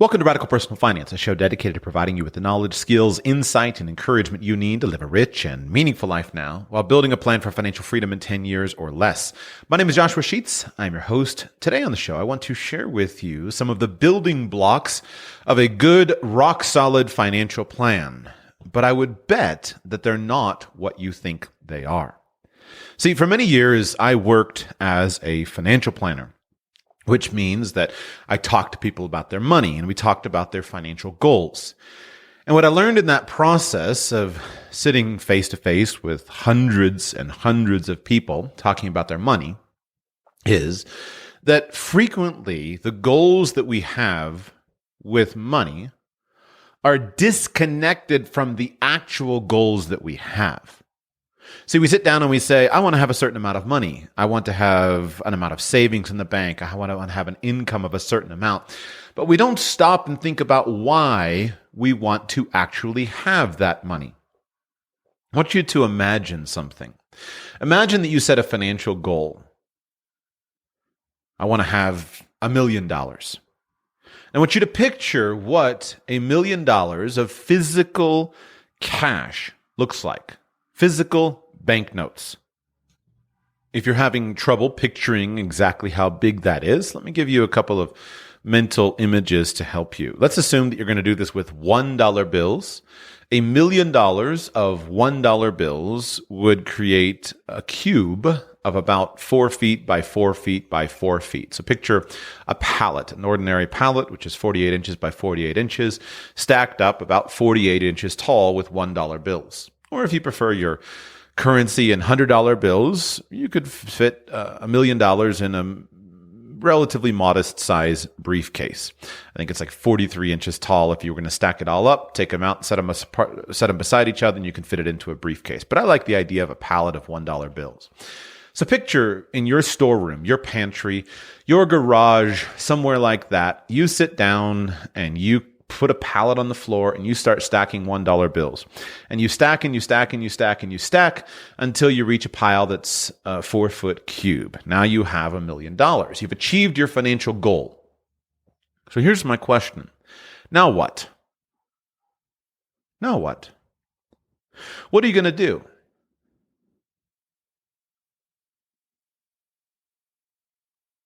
Welcome to Radical Personal Finance, a show dedicated to providing you with the knowledge, skills, insight, and encouragement you need to live a rich and meaningful life now while building a plan for financial freedom in 10 years or less. My name is Joshua Sheets. I'm your host. Today on the show, I want to share with you some of the building blocks of a good, rock-solid financial plan. But I would bet that they're not what you think they are. See, for many years, I worked as a financial planner, which means that I talked to people about their money and we talked about their financial goals. And what I learned in that process of sitting face to face with hundreds and hundreds of people talking about their money is that frequently the goals that we have with money are disconnected from the actual goals that we have. See, we sit down and we say, I want to have a certain amount of money. I want to have an amount of savings in the bank. I want to have an income of a certain amount. But we don't stop and think about why we want to actually have that money. I want you to imagine something. Imagine that you set a financial goal. I want to have $1 million. I want you to picture what $1 million of physical cash looks like. Physical banknotes. If you're having trouble picturing exactly how big that is, let me give you a couple of mental images to help you. Let's assume that you're going to do this with $1 bills. $1 million of $1 bills would create a cube of about 4 feet by 4 feet by 4 feet. So picture a pallet, an ordinary pallet, which is 48 inches by 48 inches, stacked up about 48 inches tall with $1 bills. Or if you prefer your currency in $100 bills, you could fit $1 million in a relatively modest size briefcase. I think it's like 43 inches tall. If you were going to stack it all up, take them out, set them beside each other, and you can fit it into a briefcase. But I like the idea of a pallet of $1 bills. So picture in your storeroom, your pantry, your garage, somewhere like that, you sit down and you put a pallet on the floor and you start stacking $1 bills. And you stack and you stack and you stack and you stack until you reach a pile that's a 4-foot cube. Now you have $1 million. You've achieved your financial goal. So here's my question. Now what? Now what? What are you going to do?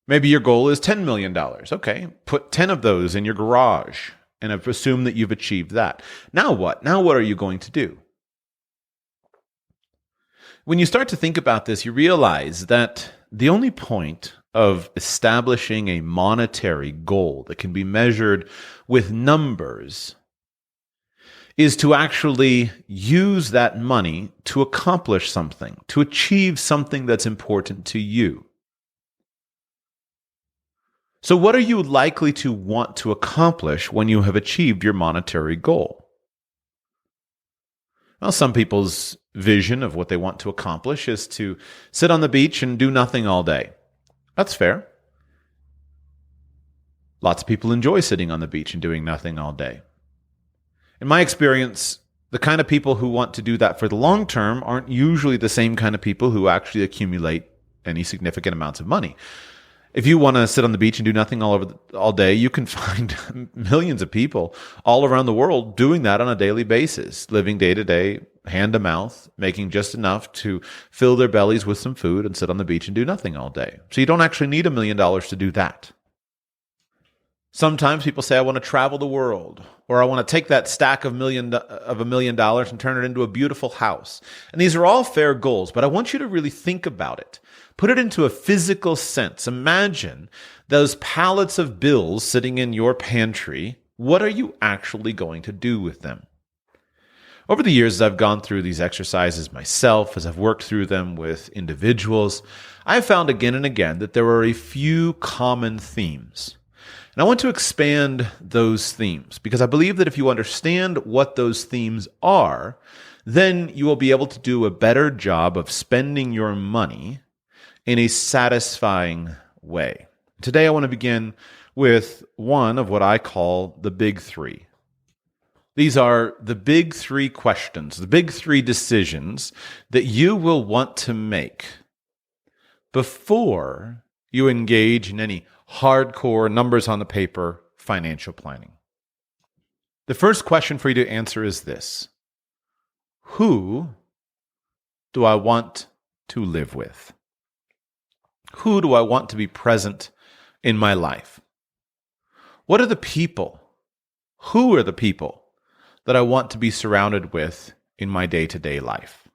Maybe your goal is $10 million. Okay, put 10 of those in your garage. And I've assumed that you've achieved that. Now what? Now what are you going to do? When you start to think about this, you realize that the only point of establishing a monetary goal that can be measured with numbers is to actually use that money to accomplish something, to achieve something that's important to you. So what are you likely to want to accomplish when you have achieved your monetary goal? Well, some people's vision of what they want to accomplish is to sit on the beach and do nothing all day. That's fair. Lots of people enjoy sitting on the beach and doing nothing all day. In my experience, the kind of people who want to do that for the long term aren't usually the same kind of people who actually accumulate any significant amounts of money. If you want to sit on the beach and do nothing all day, you can find millions of people all around the world doing that on a daily basis, living day to day, hand to mouth, making just enough to fill their bellies with some food and sit on the beach and do nothing all day. So you don't actually need $1 million to do that. Sometimes people say, I want to travel the world, or I want to take that stack of $1 million and turn it into a beautiful house. And these are all fair goals, but I want you to really think about it. Put it into a physical sense. Imagine those pallets of bills sitting in your pantry. What are you actually going to do with them? Over the years, as I've gone through these exercises myself, as I've worked through them with individuals, I've found again and again that there are a few common themes. And I want to expand those themes because I believe that if you understand what those themes are, then you will be able to do a better job of spending your money in a satisfying way. Today, I want to begin with one of what I call the big three. These are the big three questions, the big three decisions that you will want to make before you engage in any hardcore numbers on the paper financial planning. The first question for you to answer is this: who do I want to live with? Who do I want to be present in my life? What are the people? Who are the people that I want to be surrounded with in my day-to-day life?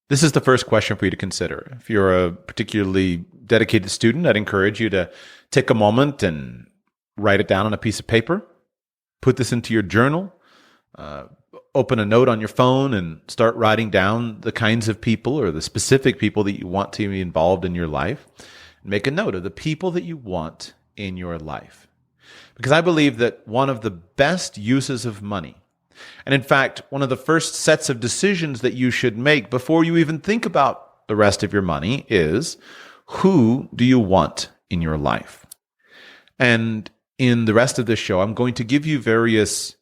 This is the first question for you to consider. If you're a particularly dedicated student, I'd encourage you to take a moment and write it down on a piece of paper. Put this into your journal. Open a note on your phone and start writing down the kinds of people or the specific people that you want to be involved in your life. Make a note of the people that you want in your life. Because I believe that one of the best uses of money, and in fact, one of the first sets of decisions that you should make before you even think about the rest of your money is, who do you want in your life? And in the rest of this show, I'm going to give you various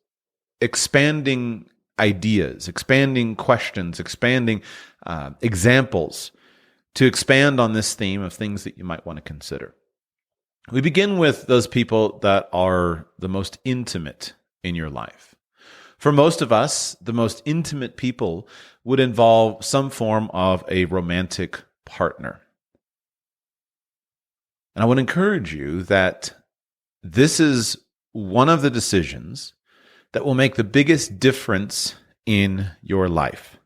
expanding ideas, expanding questions, expanding examples to expand on this theme of things that you might want to consider. We begin with those people that are the most intimate in your life. For most of us, the most intimate people would involve some form of a romantic partner. And I would encourage you that this is one of the decisions that will make the biggest difference in your life.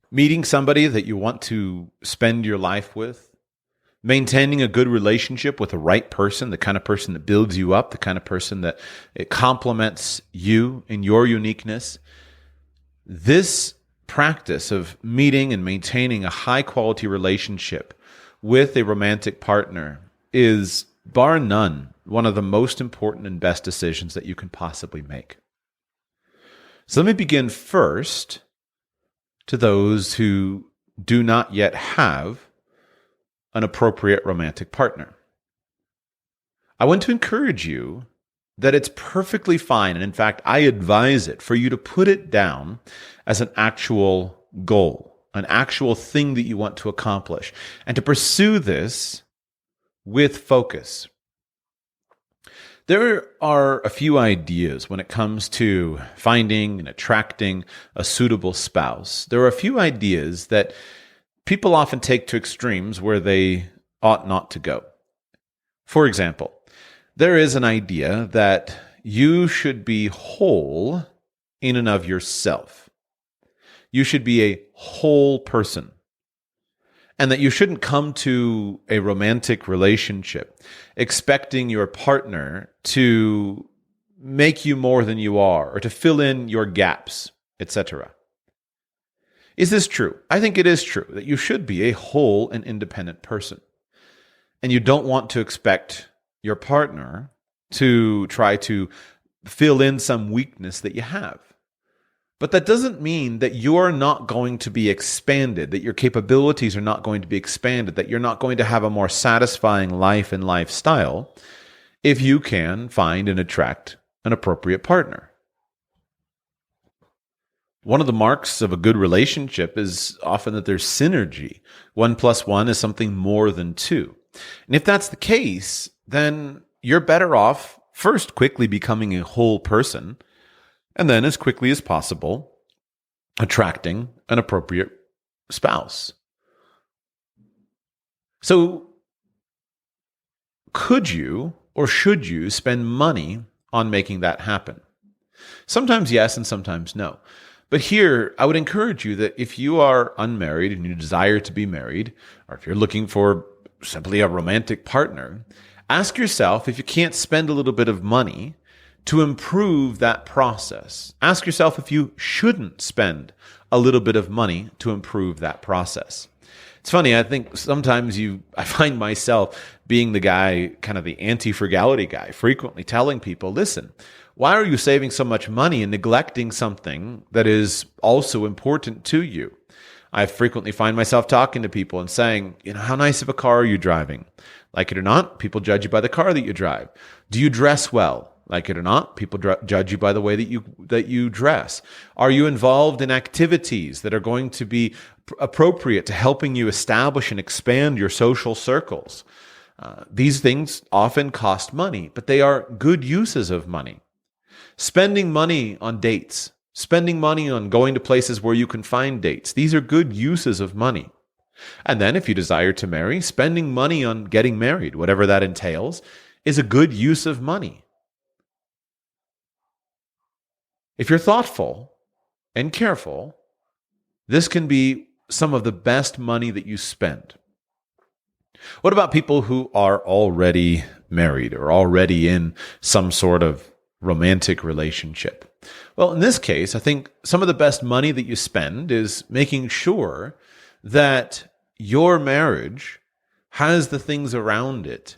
Meeting somebody that you want to spend your life with, maintaining a good relationship with the right person, the kind of person that builds you up, the kind of person that it complements you in your uniqueness. This practice of meeting and maintaining a high-quality relationship with a romantic partner is, bar none, one of the most important and best decisions that you can possibly make. So let me begin first to those who do not yet have an appropriate romantic partner. I want to encourage you that it's perfectly fine, and in fact, I advise it, for you to put it down as an actual goal, an actual thing that you want to accomplish, and to pursue this with focus. There are a few ideas when it comes to finding and attracting a suitable spouse. There are a few ideas that people often take to extremes where they ought not to go. For example, there is an idea that you should be whole in and of yourself. You should be a whole person. And that you shouldn't come to a romantic relationship expecting your partner to make you more than you are or to fill in your gaps, etc. Is this true? I think it is true that you should be a whole and independent person. And you don't want to expect your partner to try to fill in some weakness that you have. But that doesn't mean that you're not going to be expanded, that your capabilities are not going to be expanded, that you're not going to have a more satisfying life and lifestyle if you can find and attract an appropriate partner. One of the marks of a good relationship is often that there's synergy. 1 + 1 is something more than 2. And if that's the case, then you're better off first quickly becoming a whole person, and then as quickly as possible, attracting an appropriate spouse. So, could you or should you spend money on making that happen? Sometimes yes and sometimes no. But here, I would encourage you that if you are unmarried and you desire to be married, or if you're looking for simply a romantic partner, ask yourself if you can't spend a little bit of money to improve that process. Ask yourself if you shouldn't spend a little bit of money to improve that process. It's funny, I think sometimes I find myself being the guy, kind of the anti-frugality guy, frequently telling people, listen, why are you saving so much money and neglecting something that is also important to you? I frequently find myself talking to people and saying, how nice of a car are you driving? Like it or not, people judge you by the car that you drive. Do you dress well? Like it or not, people judge you by the way that you dress. Are you involved in activities that are going to be appropriate to helping you establish and expand your social circles? These things often cost money, but they are good uses of money. Spending money on dates, spending money on going to places where you can find dates, these are good uses of money. And then if you desire to marry, spending money on getting married, whatever that entails, is a good use of money. If you're thoughtful and careful, this can be some of the best money that you spend. What about people who are already married or already in some sort of romantic relationship? Well, in this case, I think some of the best money that you spend is making sure that your marriage has the things around it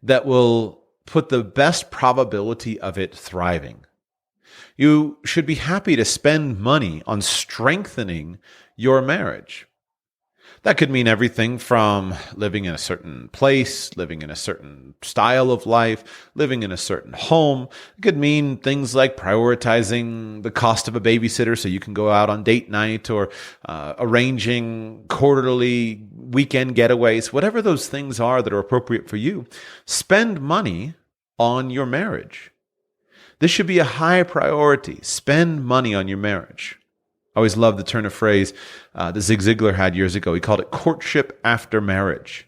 that will put the best probability of it thriving. You should be happy to spend money on strengthening your marriage. That could mean everything from living in a certain place, living in a certain style of life, living in a certain home. It could mean things like prioritizing the cost of a babysitter so you can go out on date night, or arranging quarterly weekend getaways. Whatever those things are that are appropriate for you, spend money on your marriage. This should be a high priority. Spend money on your marriage. I always loved the turn of phrase that Zig Ziglar had years ago. He called it courtship after marriage.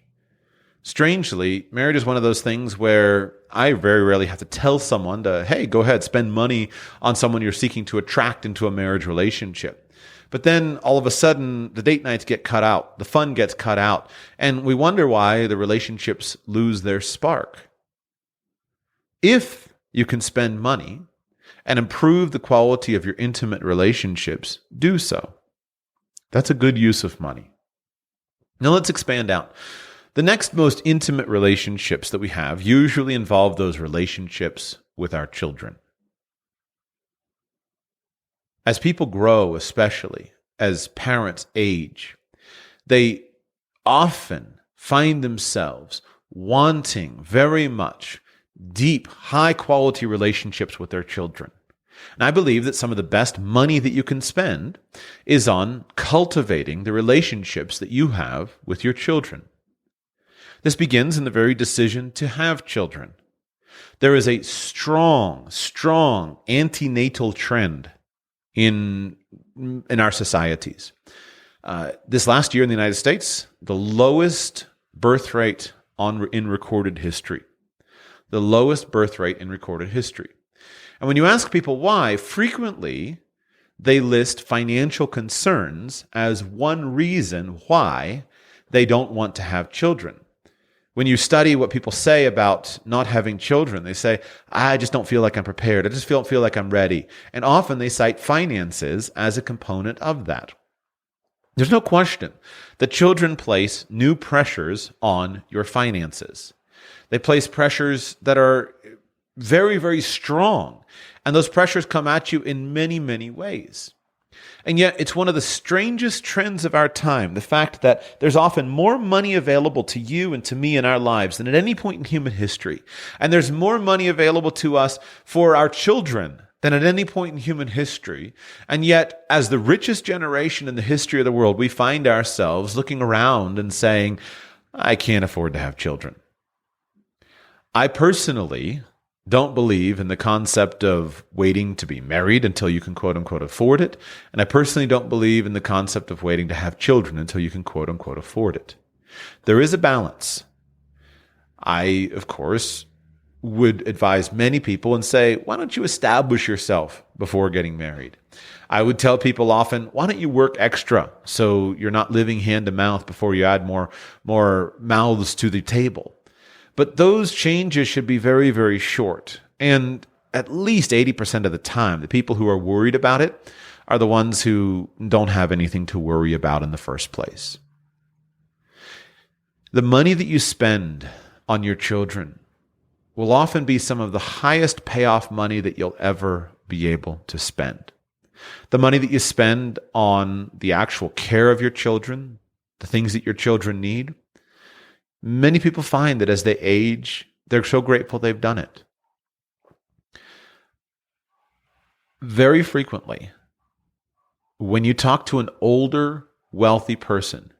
Strangely, marriage is one of those things where I very rarely have to tell someone to, hey, go ahead, spend money on someone you're seeking to attract into a marriage relationship. But then all of a sudden, the date nights get cut out, the fun gets cut out, and we wonder why the relationships lose their spark. If you can spend money and improve the quality of your intimate relationships, do so. That's a good use of money. Now let's expand out. The next most intimate relationships that we have usually involve those relationships with our children. As people grow, especially as parents age, they often find themselves wanting very much deep, high-quality relationships with their children. And I believe that some of the best money that you can spend is on cultivating the relationships that you have with your children. This begins in the very decision to have children. There is a strong antenatal trend in our societies. This last year in the United States, the lowest birth rate in recorded history. The lowest birth rate in recorded history. And when you ask people why, frequently they list financial concerns as one reason why they don't want to have children. When you study what people say about not having children, they say, I just don't feel like I'm prepared. I just don't feel like I'm ready. And often they cite finances as a component of that. There's no question that children place new pressures on your finances. They place pressures that are very, very strong. And those pressures come at you in many, many ways. And yet, it's one of the strangest trends of our time, the fact that there's often more money available to you and to me in our lives than at any point in human history. And there's more money available to us for our children than at any point in human history. And yet, as the richest generation in the history of the world, we find ourselves looking around and saying, I can't afford to have children. I personally don't believe in the concept of waiting to be married until you can quote unquote afford it. And I personally don't believe in the concept of waiting to have children until you can quote unquote afford it. There is a balance. I, of course, would advise many people and say, why don't you establish yourself before getting married? I would tell people often, why don't you work extra so you're not living hand to mouth before you add more mouths to the table? But those changes should be very, very short. And at least 80% of the time, the people who are worried about it are the ones who don't have anything to worry about in the first place. The money that you spend on your children will often be some of the highest payoff money that you'll ever be able to spend. The money that you spend on the actual care of your children, the things that your children need, many people find that as they age, they're so grateful they've done it. Very frequently, when you talk to an older, wealthy person,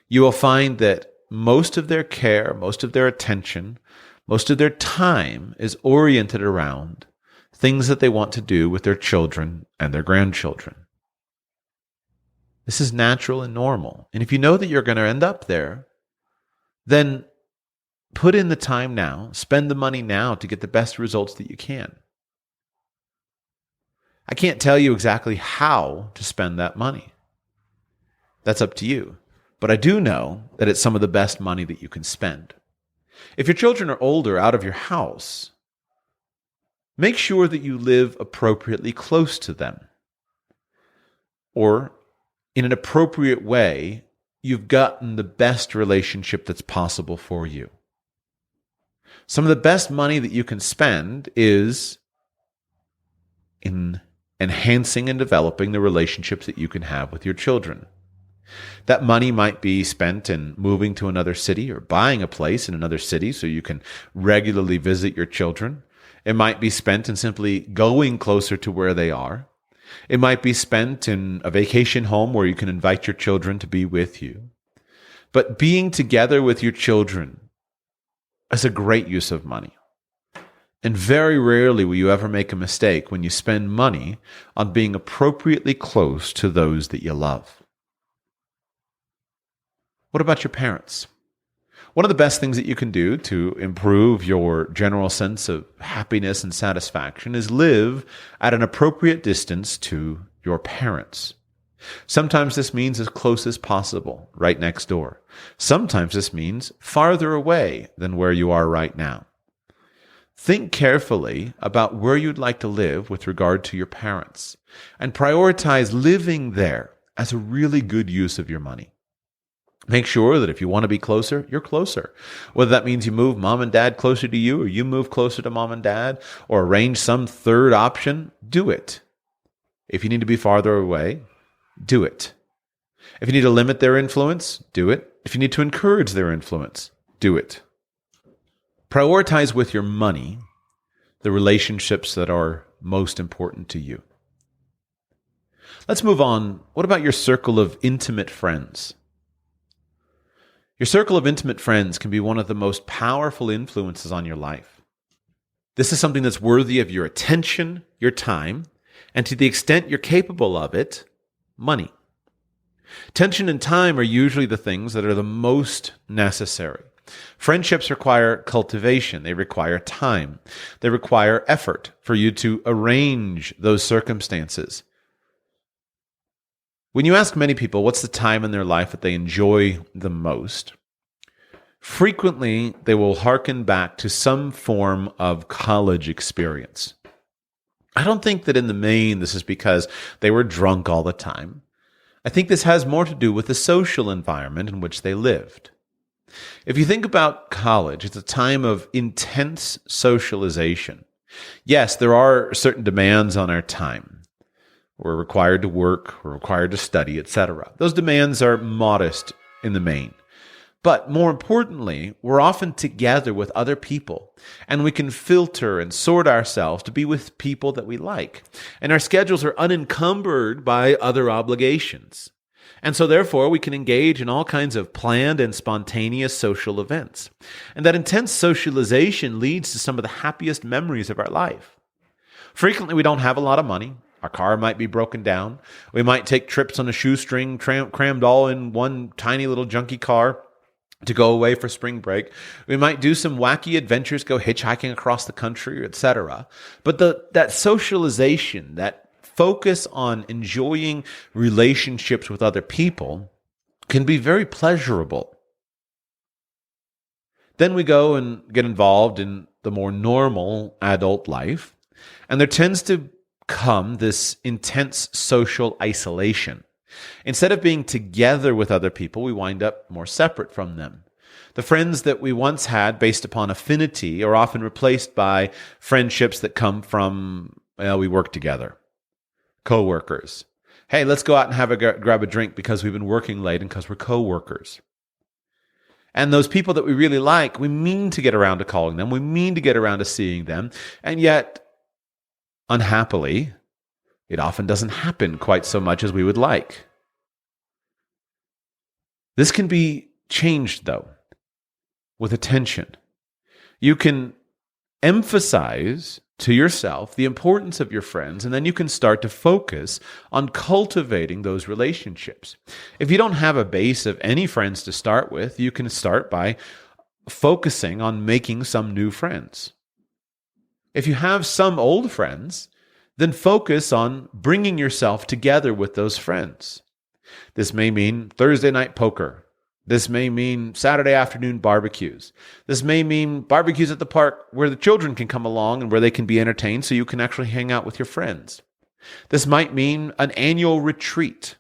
you will find that most of their care, most of their attention, most of their time is oriented around things that they want to do with their children and their grandchildren. This is natural and normal. And if you know that you're going to end up there, then put in the time now, spend the money now to get the best results that you can. I can't tell you exactly how to spend that money. That's up to you. But I do know that it's some of the best money that you can spend. If your children are older, out of your house, make sure that you live appropriately close to them. Or in an appropriate way, you've gotten the best relationship that's possible for you. Some of the best money that you can spend is in enhancing and developing the relationships that you can have with your children. That money might be spent in moving to another city or buying a place in another city so you can regularly visit your children. It might be spent in simply going closer to where they are. It might be spent in a vacation home where you can invite your children to be with you. But being together with your children is a great use of money. And very rarely will you ever make a mistake when you spend money on being appropriately close to those that you love. What about your parents? One of the best things that you can do to improve your general sense of happiness and satisfaction is live at an appropriate distance to your parents. Sometimes this means as close as possible, right next door. Sometimes this means farther away than where you are right now. Think carefully about where you'd like to live with regard to your parents, and prioritize living there as a really good use of your money. Make sure that if you want to be closer, you're closer. Whether that means you move mom and dad closer to you, or you move closer to mom and dad, or arrange some third option, do it. If you need to be farther away, do it. If you need to limit their influence, do it. If you need to encourage their influence, do it. Prioritize with your money the relationships that are most important to you. Let's move on. What about your circle of intimate friends? Your circle of intimate friends can be one of the most powerful influences on your life. This is something that's worthy of your attention, your time, and to the extent you're capable of it, money. Attention and time are usually the things that are the most necessary. Friendships require cultivation. They require time. They require effort for you to arrange those circumstances. When you ask many people what's the time in their life that they enjoy the most, frequently they will hearken back to some form of college experience. I don't think that in the main this is because they were drunk all the time. I think this has more to do with the social environment in which they lived. If you think about college, it's a time of intense socialization. Yes, there are certain demands on our time. We're required to work, we're required to study, etc. Those demands are modest in the main. But more importantly, we're often together with other people, and we can filter and sort ourselves to be with people that we like. And our schedules are unencumbered by other obligations. And so therefore, we can engage in all kinds of planned and spontaneous social events. And that intense socialization leads to some of the happiest memories of our life. Frequently, we don't have a lot of money. Our car might be broken down. We might take trips on a shoestring, crammed all in one tiny little junky car to go away for spring break. We might do some wacky adventures, go hitchhiking across the country, etc. But that socialization, that focus on enjoying relationships with other people can be very pleasurable. Then we go and get involved in the more normal adult life, and there tends to come this intense social isolation. Instead of being together with other people, we wind up more separate from them. The friends that we once had based upon affinity are often replaced by friendships that come from, we work together. Co-workers. Hey, let's go out and grab a drink because we've been working late and because we're co-workers. And those people that we really like, we mean to get around to calling them. We mean to get around to seeing them. And yet, unhappily, it often doesn't happen quite so much as we would like. This can be changed, though. with attention. You can emphasize to yourself the importance of your friends, and then you can start to focus on cultivating those relationships. If you don't have a base of any friends to start with, you can start by focusing on making some new friends. If you have some old friends, then focus on bringing yourself together with those friends. This may mean Thursday night poker. This may mean Saturday afternoon barbecues. This may mean barbecues at the park where the children can come along and where they can be entertained so you can actually hang out with your friends. This might mean an annual retreat,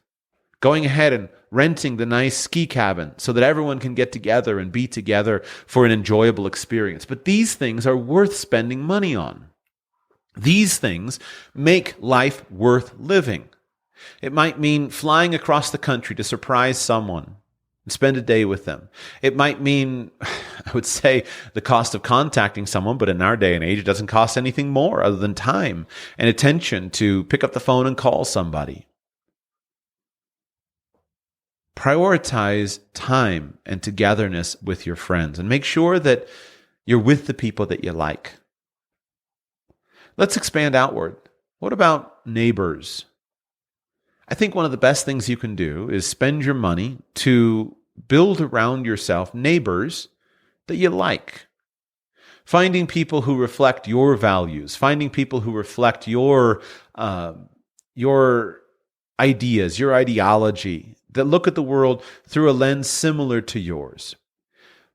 going ahead and renting the nice ski cabin so that everyone can get together and be together for an enjoyable experience. But these things are worth spending money on. These things make life worth living. It might mean flying across the country to surprise someone and spend a day with them. It might mean, I would say, the cost of contacting someone, but in our day and age, it doesn't cost anything more other than time and attention to pick up the phone and call somebody. Prioritize time and togetherness with your friends and make sure that you're with the people that you like. Let's expand outward. What about neighbors? I think one of the best things you can do is spend your money to build around yourself neighbors that you like. Finding people who reflect your values, finding people who reflect your ideas, your ideology, that look at the world through a lens similar to yours.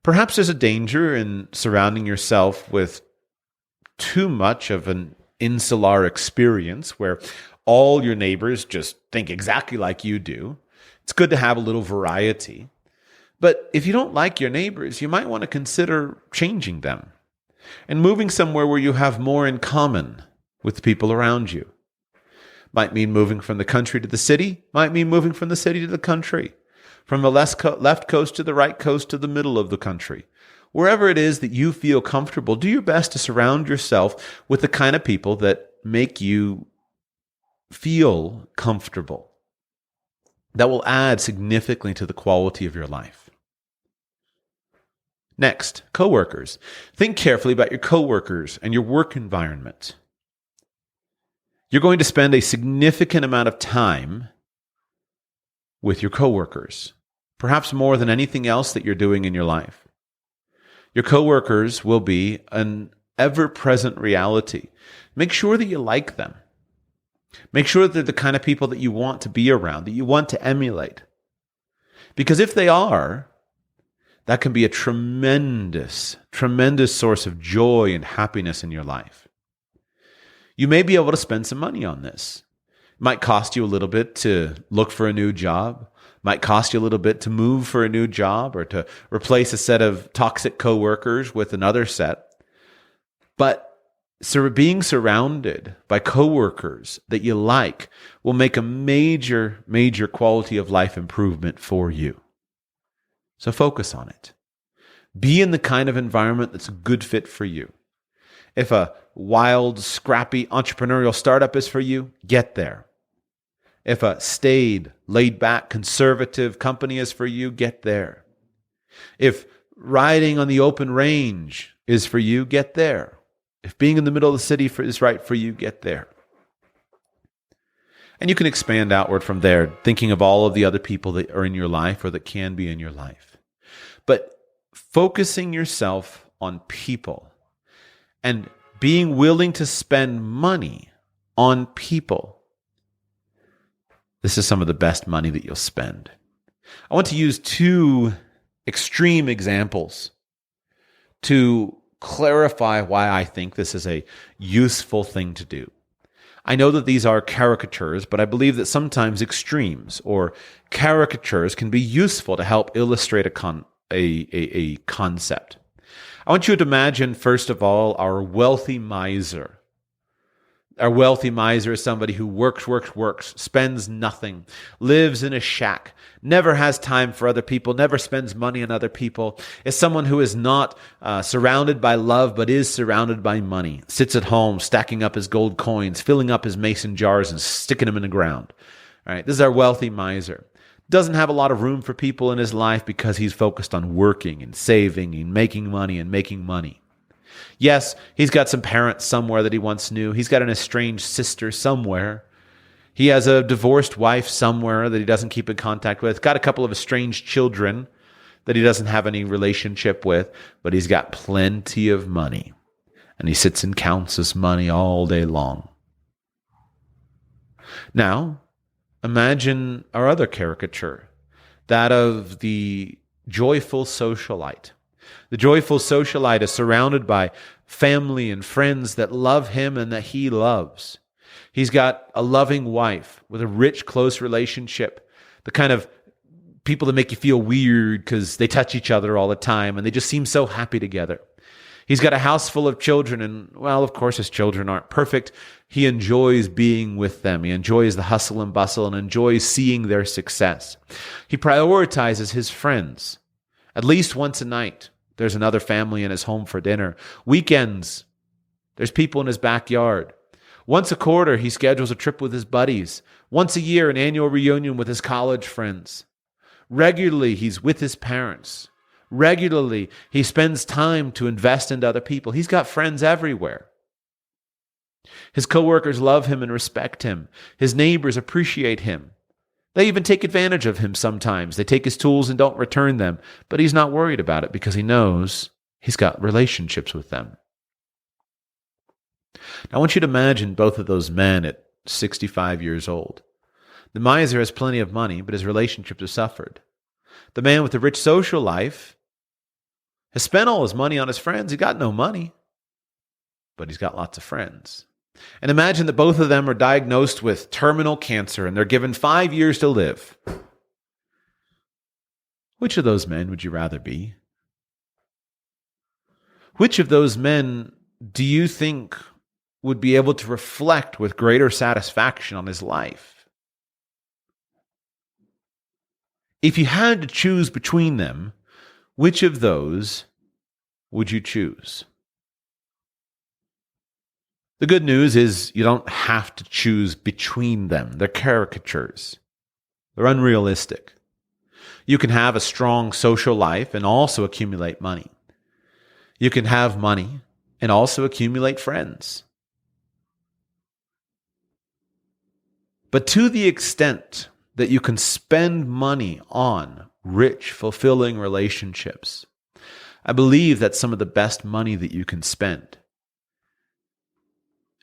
Perhaps there's a danger in surrounding yourself with too much of an insular experience where all your neighbors just think exactly like you do. It's good to have a little variety. But if you don't like your neighbors, you might want to consider changing them and moving somewhere where you have more in common with the people around you. Might mean moving from the country to the city, might mean moving from the city to the country, from the left coast to the right coast to the middle of the country. Wherever it is that you feel comfortable, do your best to surround yourself with the kind of people that make you feel comfortable, that will add significantly to the quality of your life. Next, coworkers. Think carefully about your coworkers and your work environment. You're going to spend a significant amount of time with your coworkers, perhaps more than anything else that you're doing in your life. Your coworkers will be an ever-present reality. Make sure that you like them. Make sure that they're the kind of people that you want to be around, that you want to emulate. Because if they are, that can be a tremendous, tremendous source of joy and happiness in your life. You may be able to spend some money on this. It might cost you a little bit to look for a new job. It might cost you a little bit to move for a new job or to replace a set of toxic coworkers with another set. But being surrounded by coworkers that you like will make a major, major quality of life improvement for you. So focus on it. Be in the kind of environment that's a good fit for you. If a wild, scrappy entrepreneurial startup is for you, get there. If a staid, laid-back, conservative company is for you, get there. If riding on the open range is for you, get there. If being in the middle of the city is right for you, get there. And you can expand outward from there, thinking of all of the other people that are in your life or that can be in your life. But focusing yourself on people and being willing to spend money on people, this is some of the best money that you'll spend. I want to use two extreme examples to clarify why I think this is a useful thing to do. I know that these are caricatures, but I believe that sometimes extremes or caricatures can be useful to help illustrate a concept. I want you to imagine, first of all, our wealthy miser. Our wealthy miser is somebody who works, spends nothing, lives in a shack, never has time for other people, never spends money on other people, is someone who is not surrounded by love, but is surrounded by money, sits at home stacking up his gold coins, filling up his mason jars and sticking them in the ground. All right, this is our wealthy miser. Doesn't have a lot of room for people in his life because he's focused on working and saving and making money. Yes, he's got some parents somewhere that he once knew. He's got an estranged sister somewhere. He has a divorced wife somewhere that he doesn't keep in contact with. Got a couple of estranged children that he doesn't have any relationship with, but he's got plenty of money. And he sits and counts his money all day long. Now, imagine our other caricature, that of the joyful socialite. The joyful socialite is surrounded by family and friends that love him and that he loves. He's got a loving wife with a rich, close relationship, the kind of people that make you feel weird because they touch each other all the time and they just seem so happy together. He's got a house full of children, and, well, of course his children aren't perfect. He enjoys being with them. He enjoys the hustle and bustle and enjoys seeing their success. He prioritizes his friends. At least once a night, there's another family in his home for dinner. Weekends, there's people in his backyard. Once a quarter, he schedules a trip with his buddies. Once a year, an annual reunion with his college friends. Regularly, he's with his parents. Regularly, he spends time to invest into other people. He's got friends everywhere. His coworkers love him and respect him. His neighbors appreciate him. They even take advantage of him sometimes. They take his tools and don't return them, but he's not worried about it because he knows he's got relationships with them. Now, I want you to imagine both of those men at 65 years old. The miser has plenty of money, but his relationships have suffered. The man with the rich social life has spent all his money on his friends. He got no money, but he's got lots of friends. And imagine that both of them are diagnosed with terminal cancer and they're given 5 years to live. Which of those men would you rather be? Which of those men do you think would be able to reflect with greater satisfaction on his life? If you had to choose between them, which of those would you choose? The good news is you don't have to choose between them. They're caricatures. They're unrealistic. You can have a strong social life and also accumulate money. You can have money and also accumulate friends. But to the extent that you can spend money on rich, fulfilling relationships, I believe that's some of the best money that you can spend.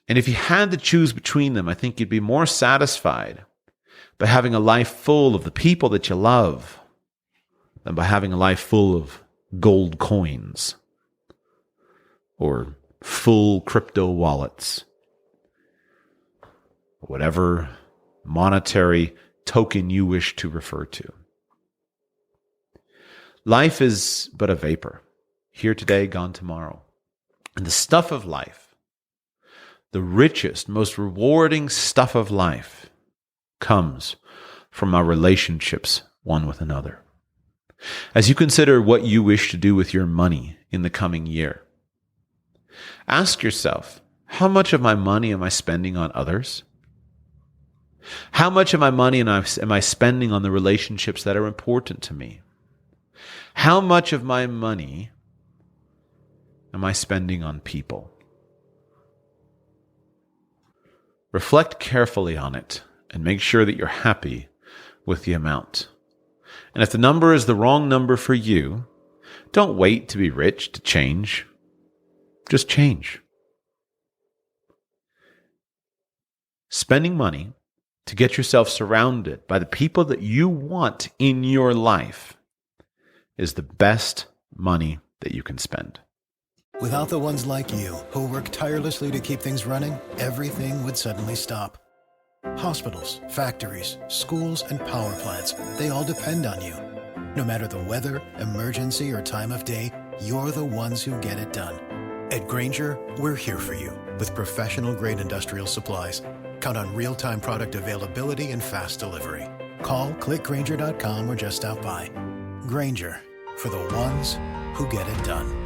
And if you had to choose between them, I think you'd be more satisfied by having a life full of the people that you love than by having a life full of gold coins or full crypto wallets, whatever monetary token you wish to refer to. Life is but a vapor, here today, gone tomorrow. And the stuff of life, the richest, most rewarding stuff of life, comes from our relationships one with another. As you consider what you wish to do with your money in the coming year, ask yourself, how much of my money am I spending on others? How much of my money am I spending on the relationships that are important to me? How much of my money am I spending on people? Reflect carefully on it and make sure that you're happy with the amount. And if the number is the wrong number for you, don't wait to be rich to change. Just change. Spending money to get yourself surrounded by the people that you want in your life is the best money that you can spend. Without the ones like you, who work tirelessly to keep things running, everything would suddenly stop. Hospitals, factories, schools, and power plants, they all depend on you. No matter the weather, emergency, or time of day, you're the ones who get it done. At Grainger, we're here for you with professional-grade industrial supplies. Count on real-time product availability and fast delivery. Call, click Grainger.com, or just stop by. Grainger, for the ones who get it done.